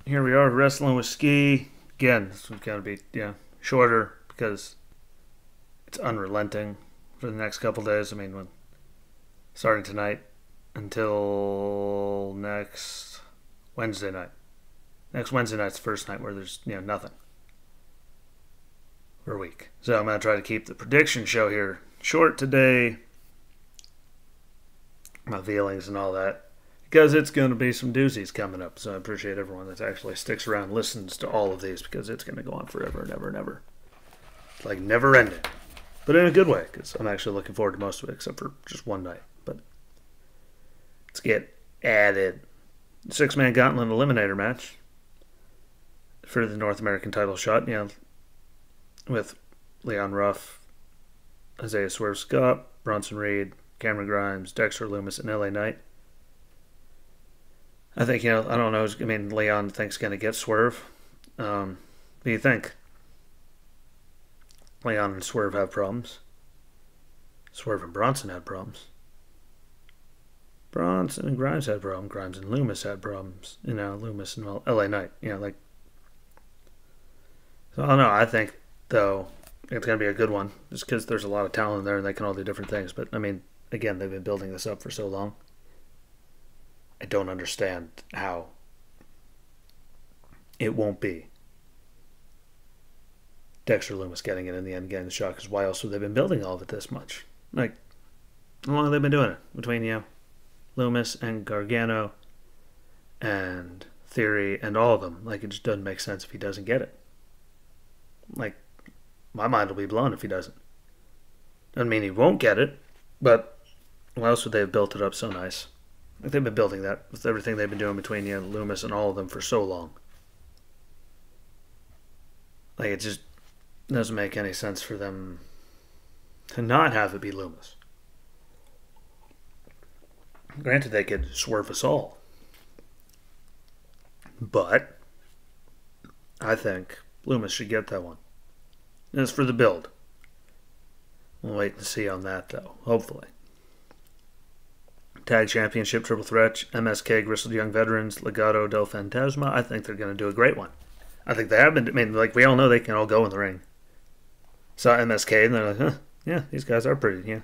Here we are wrestling with Ski. Again, this one's going to be shorter because it's unrelenting for the next couple days. I mean, starting tonight until next Wednesday night. Next Wednesday night's the first night where there's nothing for a week. So I'm going to try to keep the prediction show here short today. My feelings and all that. Because it's going to be some doozies coming up. So I appreciate everyone that actually sticks around and listens to all of these because it's going to go on forever and ever and ever. It's like never ending. But in a good way because I'm actually looking forward to most of it except for just one night. But let's get added. 6-man gauntlet eliminator match for the North American title shot. With Leon Ruff, Isaiah Swerve Scott, Bronson Reed, Cameron Grimes, Dexter Lumis, and LA Knight. I think, I don't know. I mean, Leon thinks going to get Swerve. What do you think? Leon and Swerve have problems. Swerve and Bronson had problems. Bronson and Grimes had problems. Grimes and Lumis had problems. Lumis and LA Knight. So I don't know. I think, though, it's going to be a good one. Just because there's a lot of talent in there and they can all do different things. But, I mean, again, they've been building this up for so long. I don't understand how it won't be Dexter Lumis getting it in the end, getting the shot. Because why else would they been building all of it this much? Like, how long have they been doing it? Between, Lumis and Gargano and Theory and all of them. Like, it just doesn't make sense if he doesn't get it. Like, my mind will be blown if he doesn't. Doesn't mean he won't get it, but why else would they have built it up so nice? Like they've been building that with everything they've been doing between Lumis and all of them for so long. Like it just doesn't make any sense for them to not have it be Lumis. Granted, they could swerve us all, but I think Lumis should get that one. And it's for the build. We'll wait and see on that, though. Hopefully. Tag Championship Triple Threat, MSK, Grizzled Young Veterans, Legado del Fantasma. I think they're going to do a great one. I think they have been. I mean, like, we all know they can all go in the ring. Saw MSK, and they're like, yeah, these guys are pretty,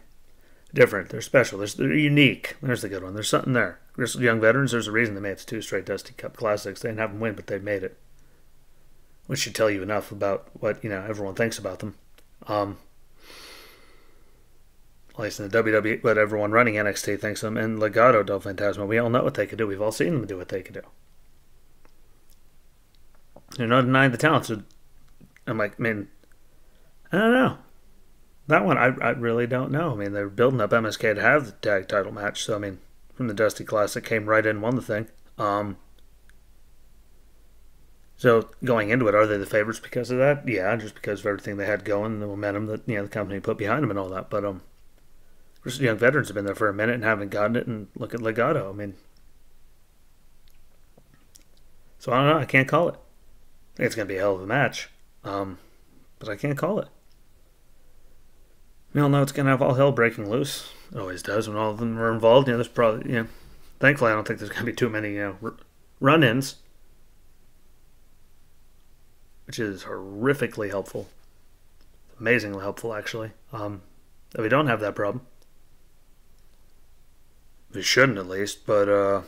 different. They're special. They're unique. There's the good one. There's something there. Grizzled Young Veterans, there's a reason they made it to 2 straight Dusty Cup Classics. They didn't have them win, but they made it. Which should tell you enough about what, everyone thinks about them. At least in the WWE, but everyone running NXT thinks of them. And Legado del Fantasma, we all know what they could do. We've all seen them do what they could do. They're not denying the talent. So I'm like, I don't know. That one, I really don't know. I mean, they're building up MSK to have the tag title match. So, I mean, from the Dusty Classic, came right in, won the thing. So going into it, are they the favorites because of that? Yeah, just because of everything they had going, the momentum that the company put behind them and all that. But Grizzled Young Veterans have been there for a minute and haven't gotten it. And look at Legado. I mean, so I don't know. I can't call it. I think it's going to be a hell of a match, but I can't call it. We all know it's going to have all hell breaking loose. It always does when all of them are involved. There's probably thankfully I don't think there's going to be too many run-ins, which is horrifically helpful. Amazingly helpful, actually. That we don't have that problem. We shouldn't, at least. But I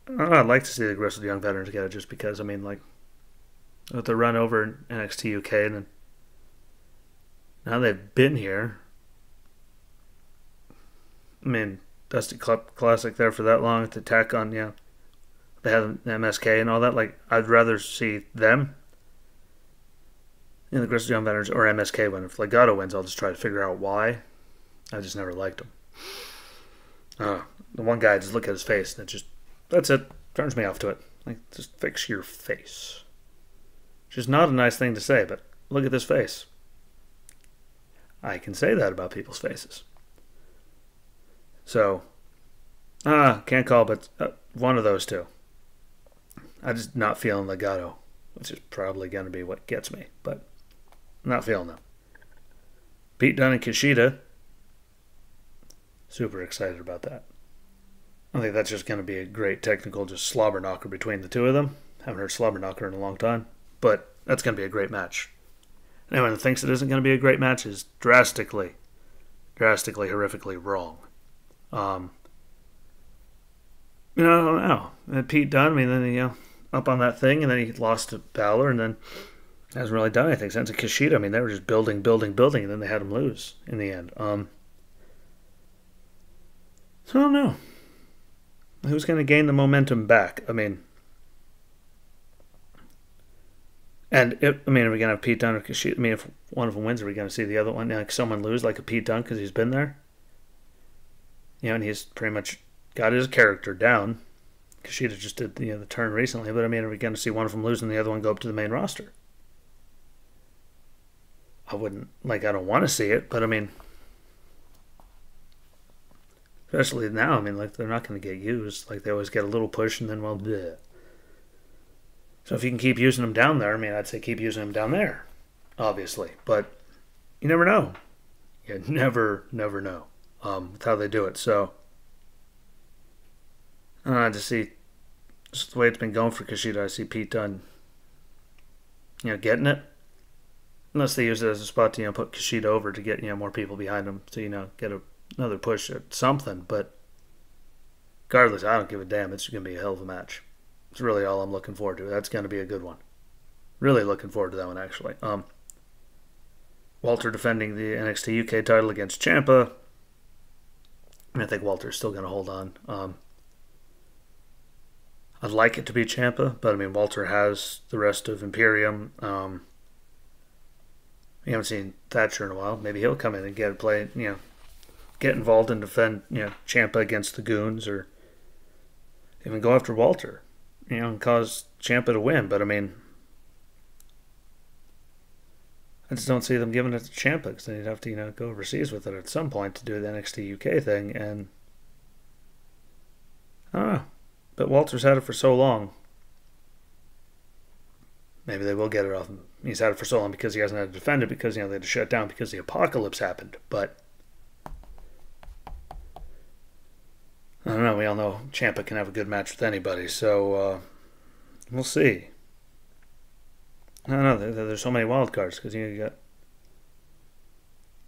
don't know, I'd like to see the Grizzled Young Veterans get it just because, with the run over in NXT UK, and then now they've been here. Dusty Classic there for that long. To tack on, they have the MSK and all that. Like, I'd rather see them the Grizzled Young Veterans or MSK win. If Legado wins, I'll just try to figure out why. I just never liked him. The one guy, just look at his face, and that's it. Turns me off to it. Like, just fix your face. Which is not a nice thing to say, but look at this face. I can say that about people's faces. So, can't call, but one of those two. I'm just not feeling Legado, which is probably going to be what gets me, but I'm not feeling them. Pete Dunne and Kushida. Super excited about that. I think that's just going to be a great technical just slobber knocker between the two of them. Haven't heard Slobber Knocker in a long time. But that's going to be a great match. Anyone that thinks it isn't going to be a great match is drastically, horrifically wrong. I don't know. And Pete Dunne, I mean, then, up on that thing, and then he lost to Balor, and then hasn't really done anything since. Kushida, I mean, they were just building, and then they had him lose in the end. So I don't know. Who's going to gain the momentum back? I mean, are we going to have Pete Dunne or Kushida? I mean, if one of them wins, are we going to see the other one, like someone lose, like a Pete Dunne, because he's been there? And he's pretty much got his character down. Kushida just did the turn recently, but I mean, are we going to see one of them lose and the other one go up to the main roster? I don't want to see it, but I mean, especially now, I mean, they're not going to get used. They always get a little push and then, well, bleh. So if you can keep using them down there, I mean, I'd say keep using them down there, obviously. But you never know. You never know with how they do it. So to see just the way it's been going for Kushida, I see Pete Dunne, getting it. Unless they use it as a spot to put Kushida over to get more people behind him to get another push at something. But regardless, I don't give a damn. It's going to be a hell of a match. It's really all I'm looking forward to. That's going to be a good one. Really looking forward to that one, actually. Walter defending the NXT UK title against Ciampa. I think Walter's still going to hold on. I'd like it to be Ciampa, but I mean, Walter has the rest of Imperium. We haven't seen Thatcher in a while. Maybe he'll come in and get involved and defend, Ciampa against the Goons, or even go after Walter, and cause Ciampa to win. But I mean, I just don't see them giving it to Ciampa, because then you'd have to, go overseas with it at some point to do the NXT UK thing, and I don't know. But Walter's had it for so long. Maybe they will get it off him. He's had it for so long because he hasn't had to defend it, because, they had to shut down because the apocalypse happened. But I don't know. We all know Ciampa can have a good match with anybody. So we'll see. I don't know. There's so many wild cards, because you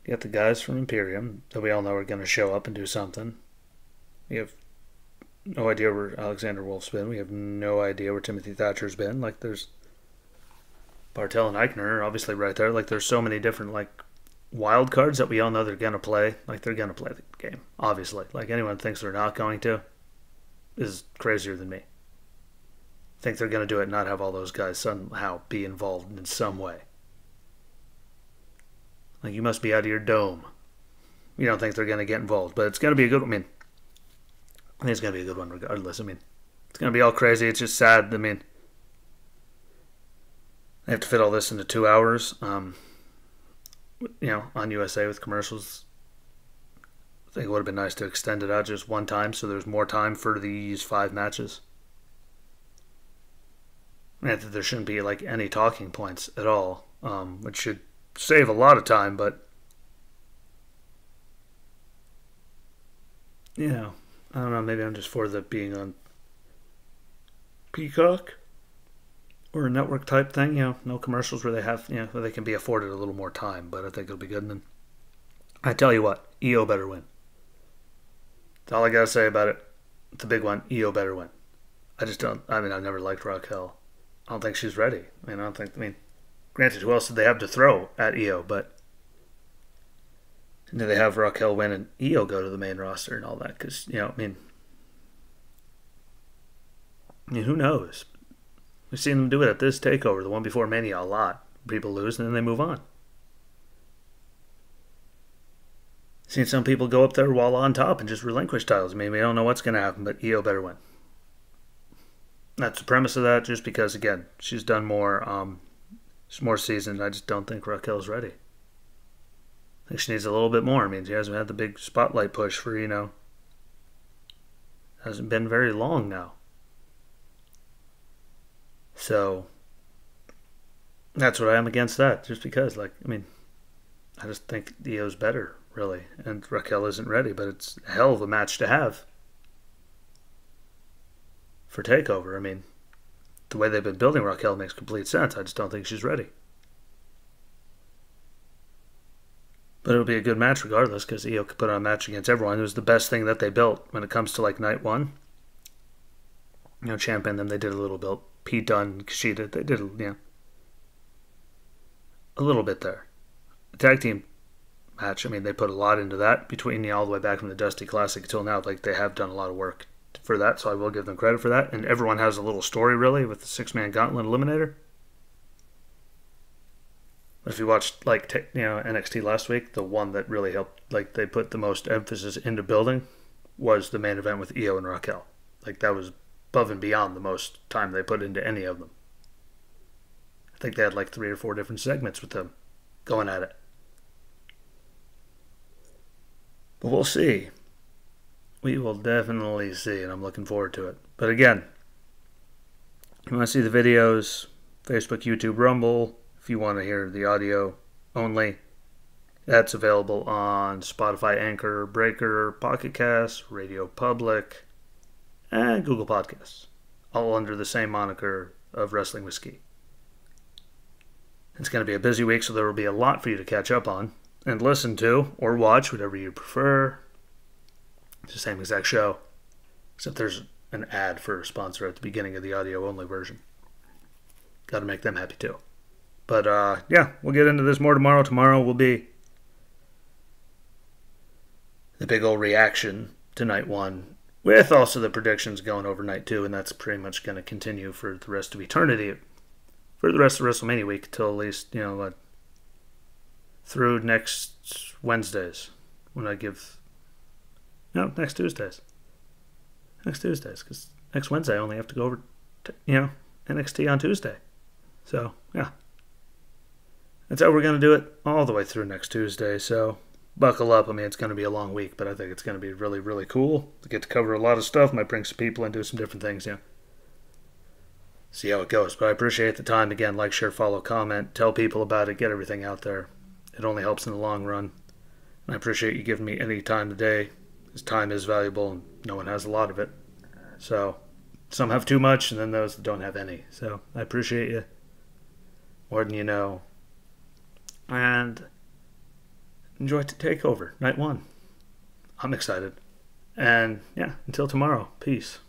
got the guys from Imperium that we all know are going to show up and do something. We have no idea where Alexander Wolf's been. We have no idea where Timothy Thatcher's been. There's Bartel and Eichner are obviously right there. There's so many different wild cards that we all know they're going to play. They're going to play the game, obviously. Anyone thinks they're not going to is crazier than me. Think they're going to do it and not have all those guys somehow be involved in some way. You must be out of your dome. You don't think they're going to get involved, but it's going to be a good one. I mean, I think it's going to be a good one regardless. I mean, it's going to be all crazy. It's just sad. I mean, they have to fit all this into 2 hours, on USA with commercials. I think it would have been nice to extend it out just one time so there's more time for these 5 matches. I think there shouldn't be any talking points at all, which should save a lot of time, but I don't know, maybe I'm just for the being on Peacock or a network type thing, no commercials where they have, where they can be afforded a little more time, but I think it'll be good. And then I tell you what, EO better win. That's all I gotta say about it. It's a big one. EO better win. I've never liked Raquel. I don't think she's ready. Granted, who else did they have to throw at EO, but do they have Raquel win and EO go to the main roster and all that? Because, who knows? We've seen them do it at this Takeover, the one before Mania, a lot. People lose and then they move on. Seen some people go up there while on top and just relinquish titles. We don't know what's going to happen, but EO better win. That's the premise of that, just because, again, she's done more, she's more seasoned. I just don't think Raquel's ready. I think she needs a little bit more. She hasn't had the big spotlight push for, hasn't been very long now. So, that's what I am against that, just because, I just think EO's better, really, and Raquel isn't ready, but it's a hell of a match to have for Takeover. the way they've been building Raquel makes complete sense. I just don't think she's ready. But it'll be a good match regardless, because Io could put on a match against everyone. It was the best thing that they built when it comes to like night one. You know, Ciampa and them, they did a little bit. Pete Dunne, Kushida, they did, a little bit there. The tag team match, I mean, they put a lot into that between all the way back from the Dusty Classic until now. Like, they have done a lot of work for that, so I will give them credit for that. And everyone has a little story, really, with the six-man gauntlet eliminator. But if you watched, like, NXT last week, the one that really helped, like, they put the most emphasis into building was the main event with Io and Raquel. Like, that was above and beyond the most time they put into any of them. I think they had, like, 3 or 4 different segments with them going at it. But we'll see. We will definitely see, and I'm looking forward to it. But again, if you want to see the videos, Facebook, YouTube, Rumble. If you want to hear the audio only, that's available on Spotify, Anchor, Breaker, Pocket Cast, Radio Public, and Google Podcasts, all under the same moniker of Wrestling with Ski. It's going to be a busy week, so there will be a lot for you to catch up on and listen to or watch, whatever you prefer. It's the same exact show, except there's an ad for a sponsor at the beginning of the audio-only version. Got to make them happy too. But, yeah, we'll get into this more tomorrow. Tomorrow will be the big old reaction to night one, with also the predictions going over night two, and that's pretty much going to continue for the rest of eternity, for the rest of WrestleMania week, until at least, through next Wednesdays, when I give, no, next Tuesdays. Next Tuesdays, because next Wednesday I only have to go over to, NXT on Tuesday. So, yeah. That's how we're going to do it all the way through next Tuesday, so buckle up. I mean, it's going to be a long week, but I think it's going to be really, really cool to get to cover a lot of stuff. Might bring some people and do some different things, See how it goes. But I appreciate the time. Again, like, share, follow, comment, tell people about it, get everything out there. It only helps in the long run. And I appreciate you giving me any time today, because time is valuable and no one has a lot of it. So some have too much, and then those that don't have any. So I appreciate you more than you know. And enjoy Takeover, night one. I'm excited. And yeah, until tomorrow, peace.